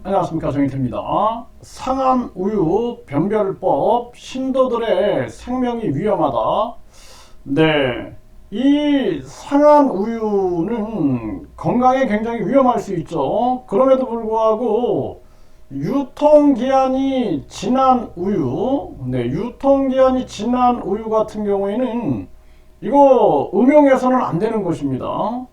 안녕하십니까, 정의태입니다. 상한 우유 변별법, 신도들의 생명이 위험하다. 네, 이 상한 우유는 건강에 굉장히 위험할 수 있죠. 그럼에도 불구하고 유통기한이 지난 우유, 유통기한이 지난 우유 같은 경우에는 이거 음용해서는 안 되는 것입니다.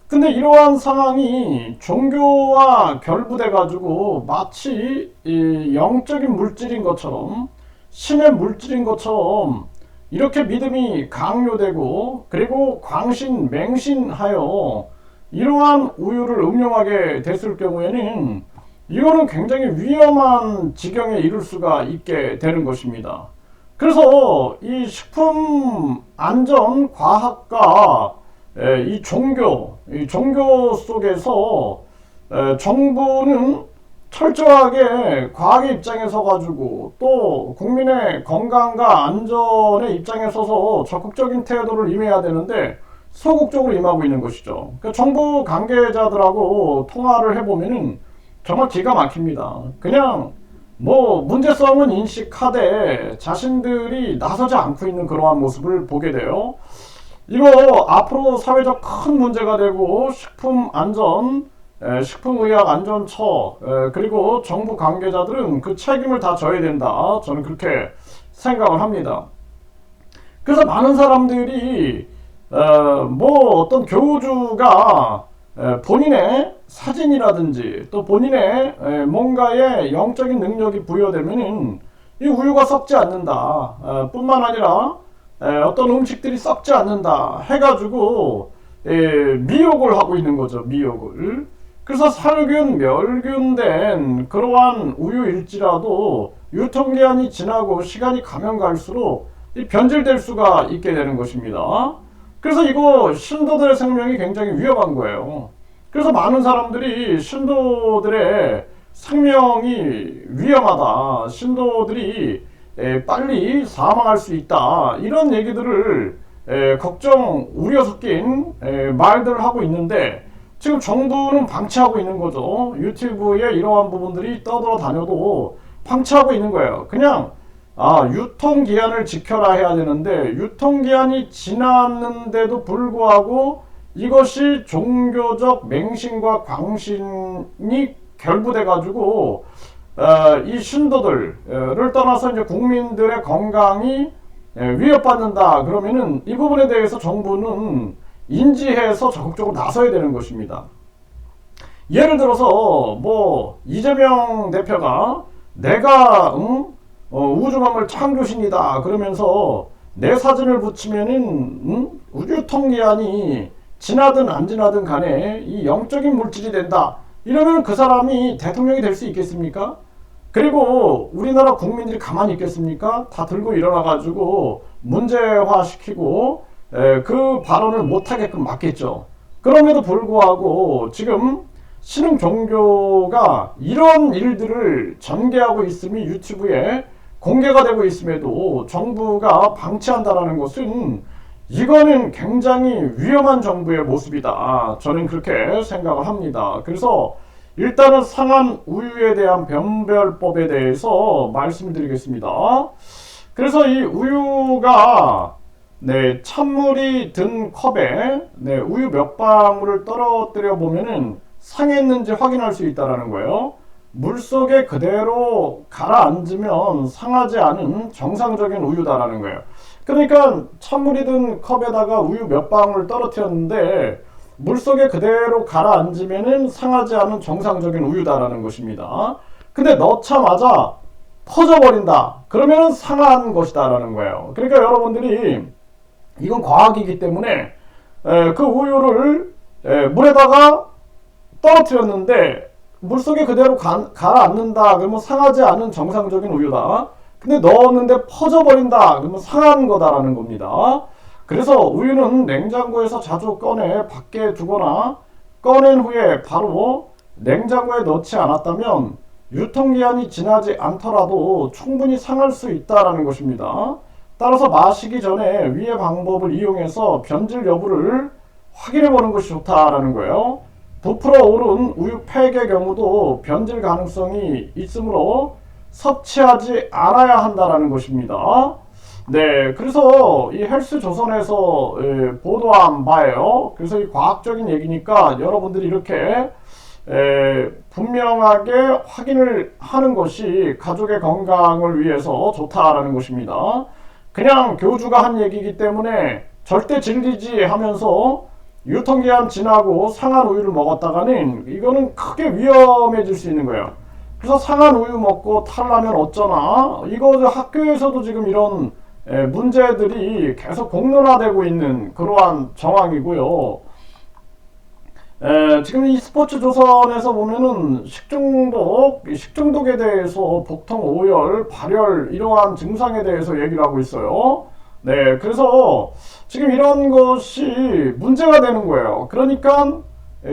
근데 이러한 상황이 종교와 결부돼 가지고 마치 이 영적인 물질인 것처럼, 신의 물질인 것처럼 이렇게 믿음이 강요되고, 그리고 광신 맹신하여 이러한 우유를 음용하게 됐을 경우에는 이거는 굉장히 위험한 지경에 이를 수가 있게 되는 것입니다. 그래서 이 식품 안전 과학과 이 종교 속에서 정부는 철저하게 과학의 입장에 서가지고 또 국민의 건강과 안전의 입장에 서서 적극적인 태도를 임해야 되는데 소극적으로 임하고 있는 것이죠. 그러니까 정부 관계자들하고 통화를 해보면은 정말 기가 막힙니다. 그냥 뭐 문제성은 인식하되 자신들이 나서지 않고 있는 그러한 모습을 보게 돼요. 이거 앞으로 사회적 큰 문제가 되고 식품안전, 식품의약안전처, 그리고 정부 관계자들은 그 책임을 다 져야 된다. 저는 그렇게 생각을 합니다. 그래서 많은 사람들이 뭐 어떤 교주가 본인의 사진이라든지 또 본인의 뭔가의 영적인 능력이 부여되면은 이 우유가 썩지 않는다. 뿐만 아니라 어떤 음식들이 썩지 않는다 해가지고 미혹을 하고 있는 거죠. 미혹을. 그래서 살균, 멸균된 그러한 우유일지라도 유통기한이 지나고 시간이 가면 갈수록 변질될 수가 있게 되는 것입니다. 그래서 이거 신도들의 생명이 굉장히 위험한 거예요. 그래서 많은 사람들이 신도들의 생명이 위험하다, 신도들이 빨리 사망할 수 있다, 이런 얘기들을 걱정, 우려 섞인 말들을 하고 있는데 지금 정부는 방치하고 있는 거죠. 유튜브에 이러한 부분들이 떠돌아 다녀도 방치하고 있는 거예요. 그냥 유통기한을 지켜라 해야 되는데 유통기한이 지났는데도 불구하고 이것이 종교적 맹신과 광신이 결부돼 가지고 이 신도들을 떠나서 이제 국민들의 건강이 위협받는다 그러면은 이 부분에 대해서 정부는 인지해서 적극적으로 나서야 되는 것입니다. 예를 들어서 뭐 이재명 대표가 내가 우주만물 창조신이다 그러면서 내 사진을 붙이면은 유통기한이 지나든 안 지나든 간에 이 영적인 물질이 된다 이러면 그 사람이 대통령이 될 수 있겠습니까? 그리고 우리나라 국민들이 가만히 있겠습니까? 다 들고 일어나가지고 문제화시키고 그 발언을 못하게끔 막겠죠. 그럼에도 불구하고 지금 신흥 종교가 이런 일들을 전개하고 있음이 유튜브에 공개가 되고 있음에도 정부가 방치한다는 것은 이거는 굉장히 위험한 정부의 모습이다. 저는 그렇게 생각을 합니다. 그래서 일단은 상한 우유에 대한 변별법에 대해서 말씀을 드리겠습니다. 그래서 이 우유가 찬물이 든 컵에 우유 몇 방울을 떨어뜨려 보면은 상했는지 확인할 수 있다는 거예요. 물속에 그대로 가라앉으면 상하지 않은 정상적인 우유다라는 거예요. 그러니까 찬물이 든 컵에다가 우유 몇 방울 떨어뜨렸는데 물속에 그대로 가라앉으면은 상하지 않은 정상적인 우유다라는 것입니다. 근데 넣자마자 퍼져버린다. 그러면은 상한 것이다라는 거예요. 그러니까 여러분들이 이건 과학이기 때문에 그 우유를 물에다가 떨어뜨렸는데 물속에 그대로 가라앉는다. 그러면 상하지 않은 정상적인 우유다. 근데 넣었는데 퍼져버린다. 그러면 상한 거다라는 겁니다. 그래서 우유는 냉장고에서 자주 꺼내 밖에 두거나 꺼낸 후에 바로 냉장고에 넣지 않았다면 유통기한이 지나지 않더라도 충분히 상할 수 있다는 것입니다. 따라서 마시기 전에 위의 방법을 이용해서 변질 여부를 확인해 보는 것이 좋다라는 거예요. 부풀어 오른 우유 팩의 경우도 변질 가능성이 있으므로 섭취하지 않아야 한다라는 것입니다. 네, 그래서 이 헬스조선에서 보도한 바예요. 그래서 이 과학적인 얘기니까 여러분들이 이렇게 분명하게 확인을 하는 것이 가족의 건강을 위해서 좋다라는 것입니다. 그냥 교주가 한 얘기이기 때문에 절대 진리지 하면서 유통기한 지나고 상한 우유를 먹었다가는 이거는 크게 위험해질 수 있는 거예요. 그래서 상한 우유 먹고 탈나면 어쩌나, 이거 학교에서도 지금 이런 문제들이 계속 공론화되고 있는 그러한 정황이고요. 지금 이 스포츠 조선에서 보면은 식중독에 대해서 복통, 오열, 발열 이러한 증상에 대해서 얘기를 하고 있어요. 네, 그래서 지금 이런 것이 문제가 되는 거예요. 그러니까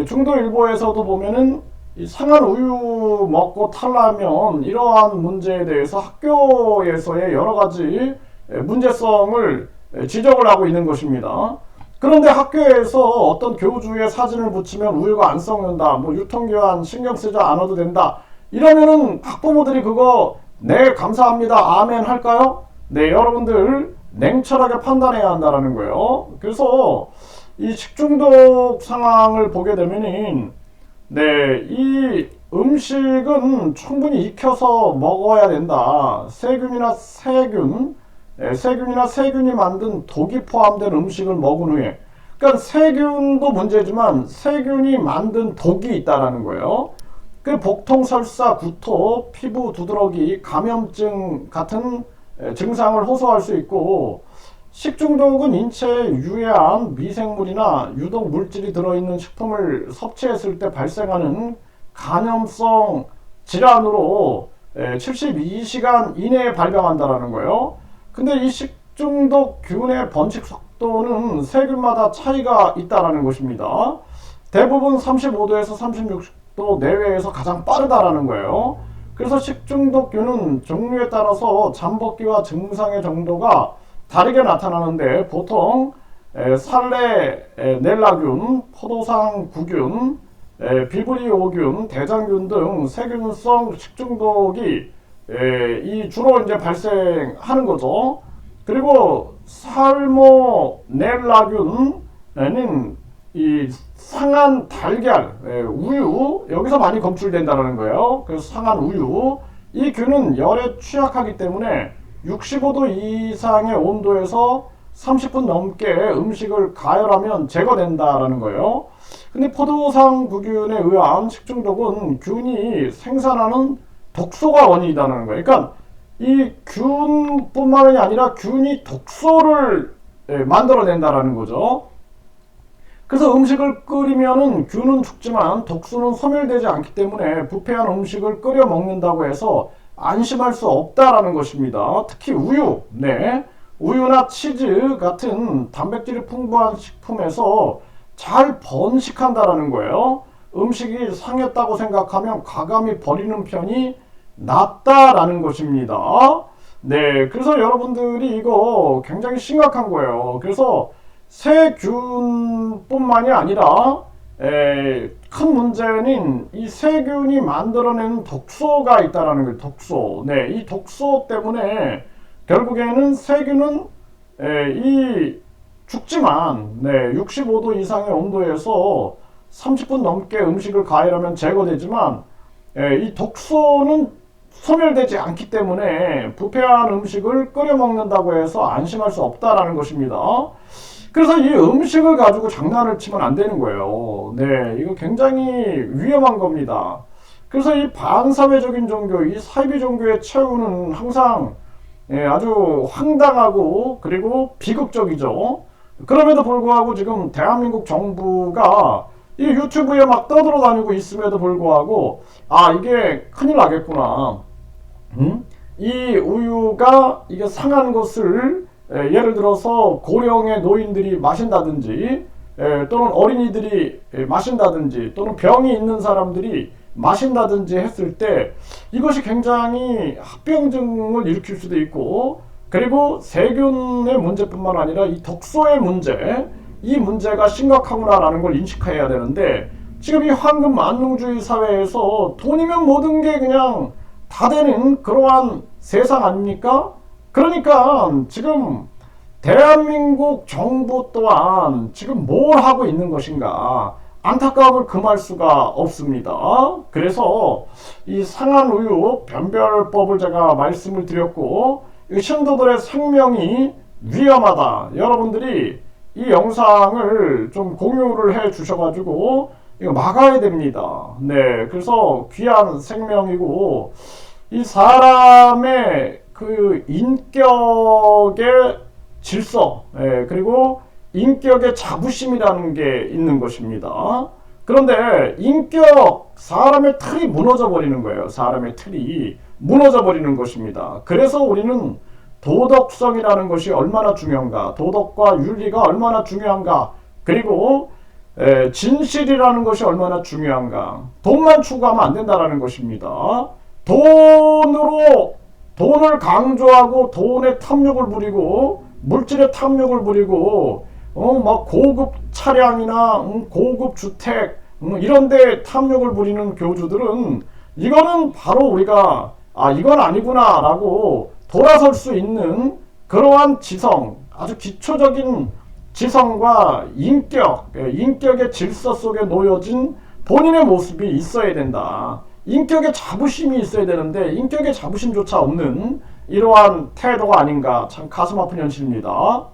중도일보에서도 보면은 이 상한 우유 먹고 탈라면 이러한 문제에 대해서 학교에서의 여러 가지 문제성을 지적을 하고 있는 것입니다. 그런데 학교에서 어떤 교주의 사진을 붙이면 우유가 안 썩는다, 뭐 유통기한 신경 쓰지 않아도 된다, 이러면은 학부모들이 그거 네 감사합니다 아멘 할까요? 네, 여러분들 냉철하게 판단해야 한다는 거예요. 그래서 이 식중독 상황을 보게 되면은 네, 이 음식은 충분히 익혀서 먹어야 된다. 세균이나 세균이 만든 독이 포함된 음식을 먹은 후에, 그러니까 세균도 문제지만 세균이 만든 독이 있다라는 거예요. 그 복통, 설사, 구토, 피부 두드러기, 감염증 같은 증상을 호소할 수 있고, 식중독은 인체에 유해한 미생물이나 유독 물질이 들어있는 식품을 섭취했을 때 발생하는 간염성 질환으로 72시간 이내에 발병한다는 거예요. 근데 이 식중독균의 번식 속도는 세균마다 차이가 있다는 것입니다. 대부분 35도에서 36도 내외에서 가장 빠르다는 거예요. 그래서 식중독균은 종류에 따라서 잠복기와 증상의 정도가 다르게 나타나는데, 보통 살레넬라균, 포도상구균, 비브리오균, 대장균 등 세균성 식중독이 주로 이제 발생하는 거죠. 그리고 살모넬라균은 이 상한 달걀, 우유, 여기서 많이 검출된다는 거예요. 그래서 상한 우유, 이 균은 열에 취약하기 때문에 65도 이상의 온도에서 30분 넘게 음식을 가열하면 제거된다라는 거예요. 근데 포도상구균에 의한 식중독은 균이 생산하는 독소가 원인이라는 거예요. 그러니까 이 균뿐만이 아니라 균이 독소를 만들어낸다라는 거죠. 그래서 음식을 끓이면은 균은 죽지만 독소는 소멸되지 않기 때문에 부패한 음식을 끓여 먹는다고 해서 안심할 수 없다라는 것입니다. 특히 우유, 네, 우유나 치즈 같은 단백질이 풍부한 식품에서 잘 번식한다라는 거예요. 음식이 상했다고 생각하면 과감히 버리는 편이 낫다라는 것입니다. 네, 그래서 여러분들이 이거 굉장히 심각한 거예요. 그래서 세균뿐만이 아니라 큰 문제는 이 세균이 만들어내는 독소가 있다라는 거예요. 독소. 네, 이 독소 때문에 결국에는 세균은 죽지만 65도 이상의 온도에서 30분 넘게 음식을 가열하면 제거되지만 이 독소는 소멸되지 않기 때문에 부패한 음식을 끓여 먹는다고 해서 안심할 수 없다라는 것입니다. 그래서 이 음식을 가지고 장난을 치면 안 되는 거예요. 네, 이거 굉장히 위험한 겁니다. 그래서 이 반사회적인 종교, 이 사이비 종교의 최후는 항상 아주 황당하고 그리고 비극적이죠. 그럼에도 불구하고 지금 대한민국 정부가 이 유튜브에 막 떠들어다니고 있음에도 불구하고 이게 큰일 나겠구나. 이 우유가 이게 상한 것을 예를 들어서 고령의 노인들이 마신다든지 또는 어린이들이 마신다든지 또는 병이 있는 사람들이 마신다든지 했을 때 이것이 굉장히 합병증을 일으킬 수도 있고, 그리고 세균의 문제뿐만 아니라 이 독소의 문제, 이 문제가 심각하구나라는 걸 인식해야 되는데, 지금 이 황금 만능주의 사회에서 돈이면 모든 게 그냥 다 되는 그러한 세상 아닙니까? 그러니까 지금 대한민국 정부 또한 지금 뭘 하고 있는 것인가 안타까움을 금할 수가 없습니다. 그래서 이 상한우유 변별법을 제가 말씀을 드렸고 이 신도들의 생명이 위험하다. 여러분들이 이 영상을 좀 공유를 해 주셔가지고 이거 막아야 됩니다. 네, 그래서 귀한 생명이고 이 사람의 그 인격의 질서, 그리고 인격의 자부심이라는 게 있는 것입니다. 그런데 사람의 틀이 무너져 버리는 거예요. 사람의 틀이 무너져 버리는 것입니다. 그래서 우리는 도덕성이라는 것이 얼마나 중요한가, 도덕과 윤리가 얼마나 중요한가, 그리고 진실이라는 것이 얼마나 중요한가. 돈만 추구하면 안 된다는 것입니다. 돈을 강조하고 돈에 탐욕을 부리고 물질에 탐욕을 부리고 막 고급 차량이나 고급 주택 이런데 탐욕을 부리는 교주들은 이거는 바로 우리가 이건 아니구나라고 돌아설 수 있는 그러한 지성, 아주 기초적인 지성과 인격의 질서 속에 놓여진 본인의 모습이 있어야 된다. 인격의 자부심이 있어야 되는데 인격의 자부심조차 없는 이러한 태도가 아닌가 참 가슴 아픈 현실입니다.